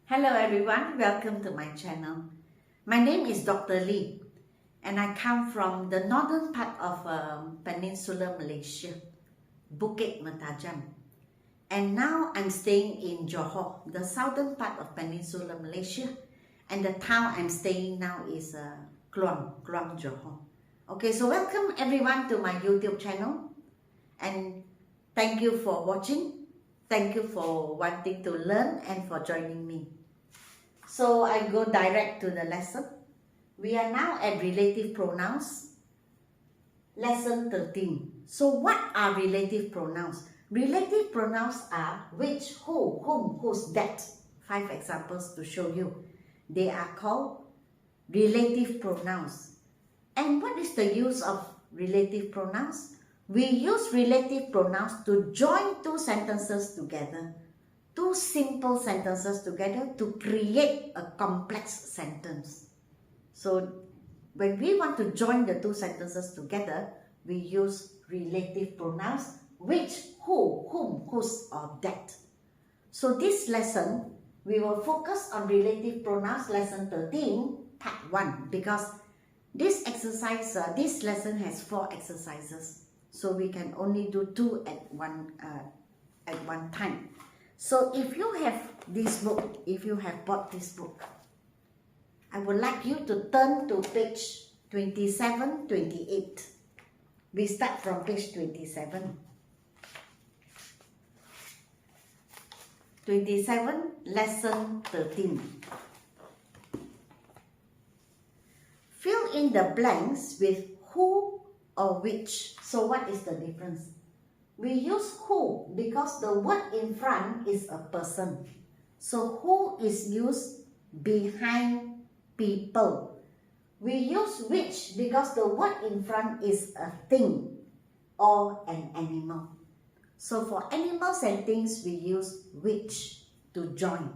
Hello everyone, welcome to my channel. My name is Dr. Lee and I come from the northern part of Peninsular Malaysia, Bukit Mertajam. And now I'm staying in Johor, the southern part of Peninsular Malaysia, and the town I'm staying now is Kluang, Johor. Okay, so welcome everyone to my YouTube channel and thank you for watching. Thank you for wanting to learn and for joining me. So I go direct to the lesson. We are now at relative pronouns, lesson 13. So what are relative pronouns? Relative pronouns are which, who, whom, whose, that. 5 examples to show you. They are called relative pronouns. And what is the use of relative pronouns? We use relative pronouns to join two sentences together, two simple sentences together to create a complex sentence. So when we want to join the two sentences together, we use relative pronouns which, who, whom, whose, or that. So this lesson, we will focus on relative pronouns, lesson 13, part 1, because this exercise, this lesson has 4 exercises. So we can only do 2 at one time. So if you have this book, if you have bought this book, I would like you to turn to page 27, 28. We start from page 27. 27, lesson 13. Fill in the blanks with who or which. So what is the difference? We use who because the word in front is a person. So who is used behind people. We use which because the word in front is a thing or an animal. So for animals and things, we use which to join.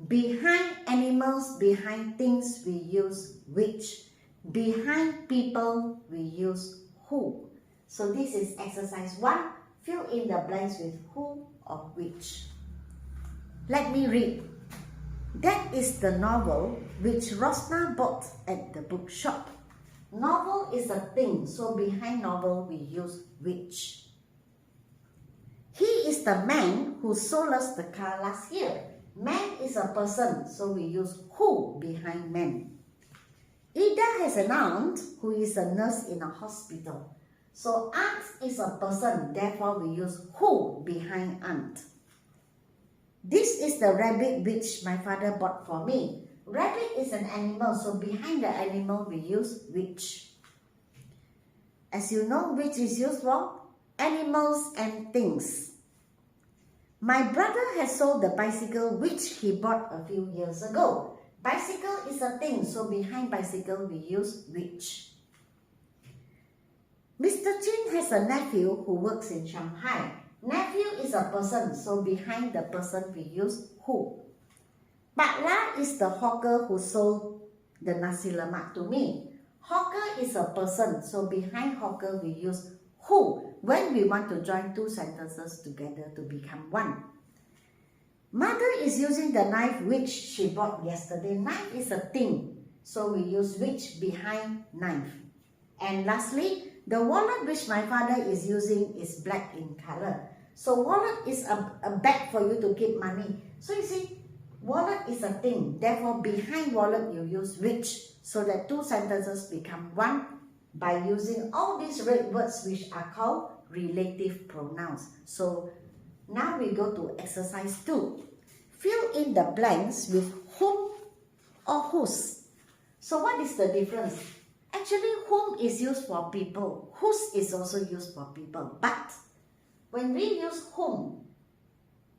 Behind animals, behind things, we use which. Behind people, we use who. So this is exercise 1. Fill in the blanks with who or which. Let me read. That is the novel which Rosna bought at the bookshop. Novel is a thing, so behind novel we use which. He is the man who sold us the car last year. Man is a person, so we use who behind man. Ida has an aunt who is a nurse in a hospital. So aunt is a person, therefore we use who behind aunt. This is the rabbit which my father bought for me. Rabbit is an animal, so behind the animal we use which. As you know, which is used for animals and things. My brother has sold the bicycle which he bought a few years ago. Bicycle is a thing, so behind bicycle we use which. Mr. Chin has a nephew who works in Shanghai. Nephew is a person, so behind the person we use who. Patla is the hawker who sold the nasi lemak to me. Hawker is a person, so behind hawker we use who when we want to join two sentences together to become one. Mother is using the knife which she bought yesterday. Knife is a thing, so we use which behind knife. And lastly, the wallet which my father is using is black in color. So wallet is a bag for you to keep money. So you see, wallet is a thing. Therefore, behind wallet you use which, so that two sentences become one by using all these red words which are called relative pronouns. So now we go to exercise 2. Fill in the blanks with whom or whose. So what is the difference? Actually, whom is used for people. Whose is also used for people. But when we use whom,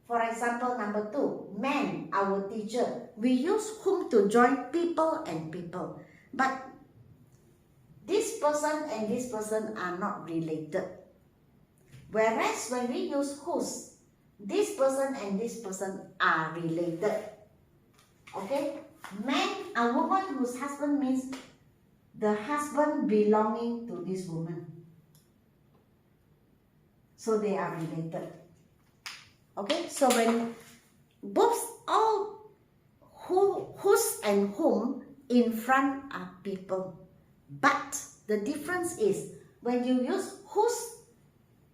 for example, number 2, man, our teacher, we use whom to join people and people. But this person and this person are not related. Whereas when we use whose, this person and this person are related. Okay? Man, a woman whose husband means the husband belonging to this woman. So they are related. Okay, so when both all whose and whom in front are people. But the difference is when you use whose,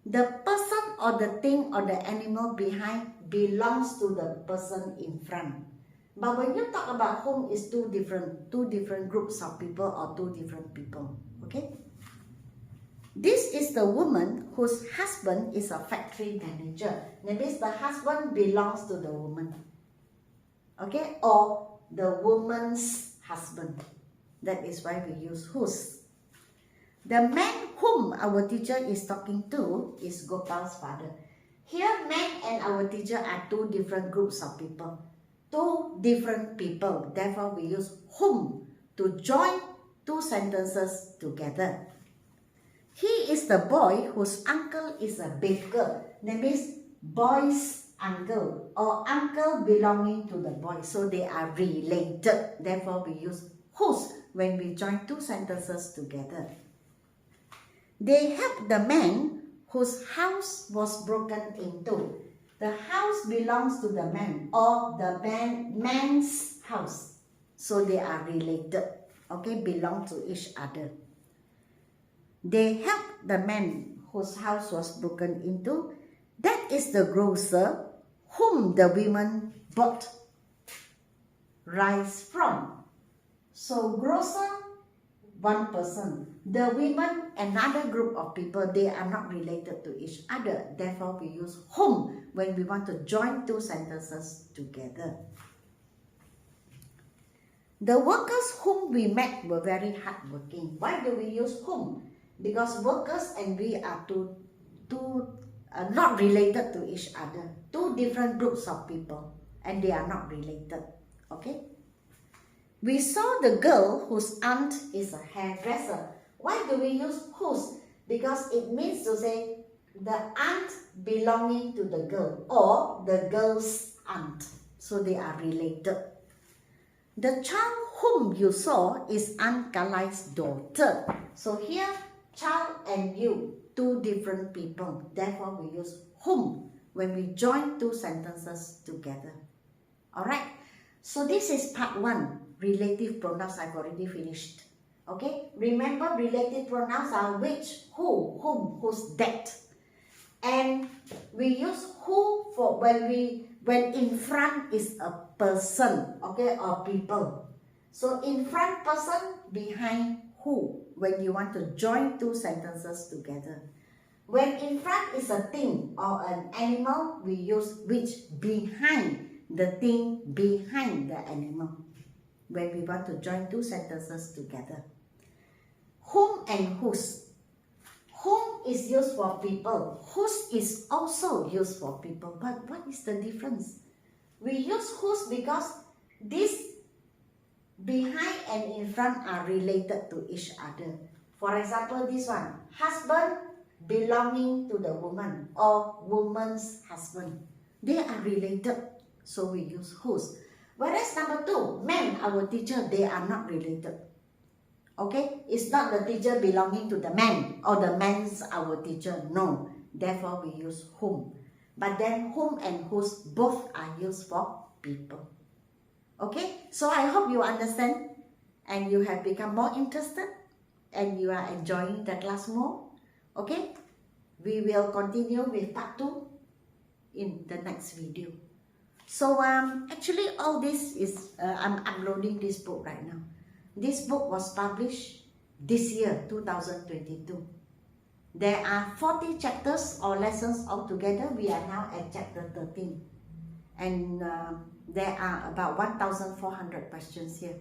the person or the thing or the animal behind belongs to the person in front. But when you talk about whom, is two different groups of people or two different people. Okay? This is the woman whose husband is a factory manager. That means the husband belongs to the woman. Okay? Or the woman's husband. That is why we use whose. The man whom our teacher is talking to is Gopal's father. Here, man and our teacher are two different groups of people. Two different people. Therefore, we use whom to join two sentences together. He is the boy whose uncle is a baker. That means boy's uncle or uncle belonging to the boy. So they are related. Therefore, we use whose when we join two sentences together. They helped the man whose house was broken into. The house belongs to the man or the man's house. So they are related. Okay, belong to each other. They helped the man whose house was broken into. That is the grocer whom the women bought rice from. So grocer, one person. The women, another group of people, they are not related to each other. Therefore, we use whom when we want to join two sentences together. The workers whom we met were very hardworking. Why do we use whom? Because workers and we are not related to each other. Two different groups of people and they are not related. Okay? We saw the girl whose aunt is a hairdresser. Why do we use whose? Because it means to say the aunt belonging to the girl or the girl's aunt. So they are related. The child whom you saw is Aunt Kalai's daughter. So here, child and you, two different people. Therefore, we use whom when we join two sentences together. Alright, so this is part 1. Relative pronouns. I've already finished. Okay, remember relative pronouns are which, who, whom, whose, that. And we use who for when in front is a person, okay, or people. So in front person, behind who, when you want to join two sentences together. When in front is a thing or an animal, we use which, behind the thing, behind the animal. When we want to join two sentences together. Whom and whose. Whom is used for people. Whose is also used for people. But what is the difference? We use whose because this behind and in front are related to each other. For example, this one. Husband belonging to the woman or woman's husband. They are related. So we use whose. Whereas number 2, man, our teacher, they are not related. Okay? It's not the teacher belonging to the man or the man's our teacher. No. Therefore, we use whom. But then whom and whose both are used for people. Okay? So I hope you understand and you have become more interested and you are enjoying the class more. Okay? We will continue with part 2 in the next video. So actually all this is, I'm uploading this book right now. This book was published this year, 2022. There are 40 chapters or lessons altogether. We are now at chapter 13. And there are about 1,400 questions here.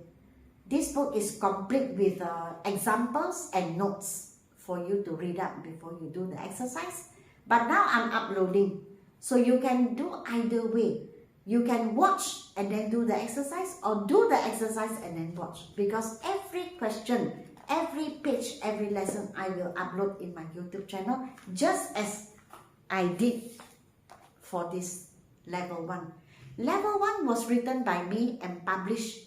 This book is complete with examples and notes for you to read up before you do the exercise. But now I'm uploading. So you can do either way. You can watch and then do the exercise or do the exercise and then watch. Because every question, every page, every lesson I will upload in my YouTube channel just as I did for this level 1. Level 1 was written by me and published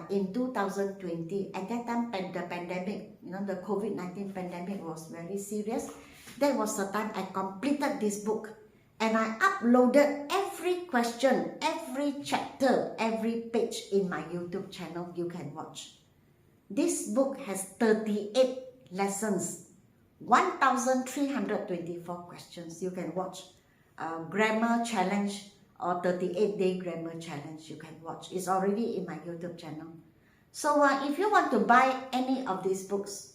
in 2020. At that time, the pandemic, the COVID-19 pandemic was very serious. That was the time I completed this book. And I uploaded every every question, every chapter, every page in my YouTube channel you can watch. This book has 38 lessons, 1,324 questions. You can watch grammar challenge or 38-day grammar challenge. You can watch. It's already in my YouTube channel. So if you want to buy any of these books,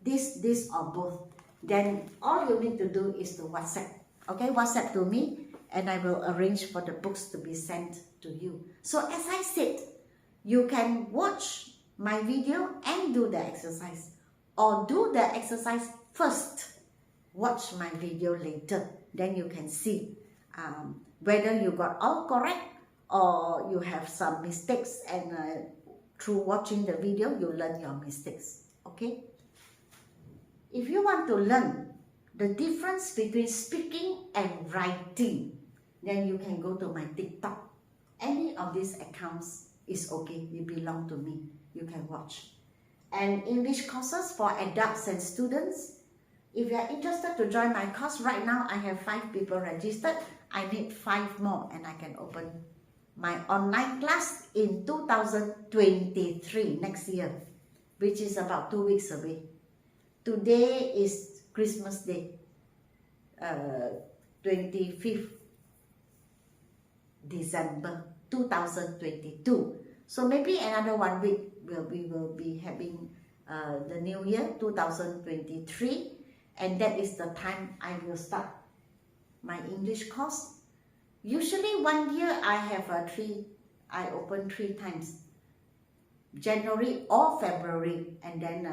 this or both, then all you need to do is to WhatsApp. Okay, WhatsApp to me and I will arrange for the books to be sent to you. So as I said, you can watch my video and do the exercise, or do the exercise first, watch my video later, then you can see whether you got all correct or you have some mistakes, and through watching the video you learn your mistakes. Okay, if you want to learn the difference between speaking and writing, then you can go to my TikTok. Any of these accounts is okay, they belong to me. You can watch. And English courses for adults and students. If you are interested to join my course, right now I have 5 people registered. I need 5 more and I can open my online class in 2023, next year, which is about 2 weeks away. Today is Christmas Day, 25th December 2022. So maybe another 1 week we will be having the new year 2023, and that is the time I will start my English course. Usually 1 year I have I open 3 times, January or February, and then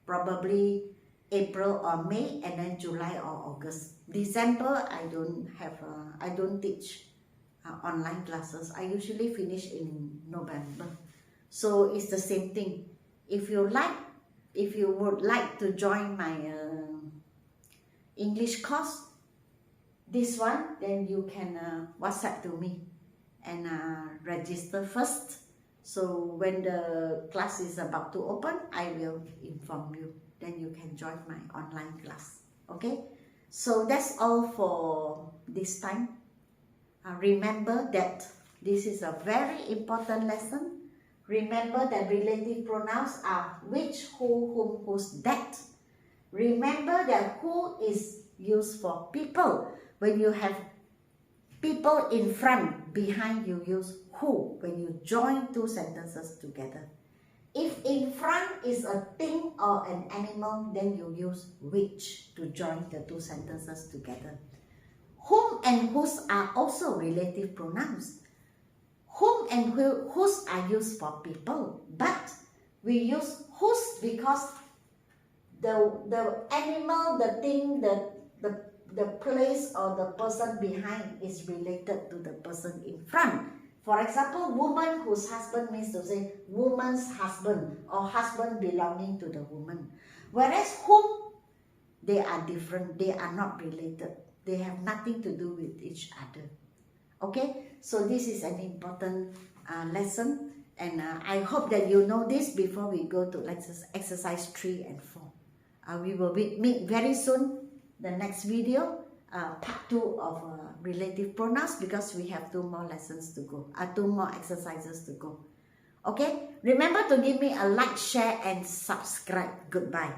probably April or May, and then July or August. December I don't teach online classes. I usually finish in November. So it's the same thing. If you would like to join my English course, this one, then you can WhatsApp to me and register first. So when the class is about to open, I will inform you. Then you can join my online class. Okay? So that's all for this time. Remember that this is a very important lesson. Remember that relative pronouns are which, who, whom, whose, that. Remember that who is used for people. When you have people in front, behind you use who. When you join 2 sentences together. If in front is a thing or an animal, then you use which to join the 2 sentences together. Whom and whose are also relative pronouns. Whom and whose are used for people, but we use whose because the animal, the thing, the place or the person behind is related to the person in front. For example, woman whose husband means to say woman's husband, or husband belonging to the woman. Whereas whom, they are different, they are not related. They have nothing to do with each other. Okay, so this is an important lesson, and I hope that you know this before we go to exercise 3 and 4. We will meet very soon, the next video, part 2 of relative pronouns, because we have 2 more lessons to go, 2 more exercises to go. Okay, remember to give me a like, share and subscribe. Goodbye.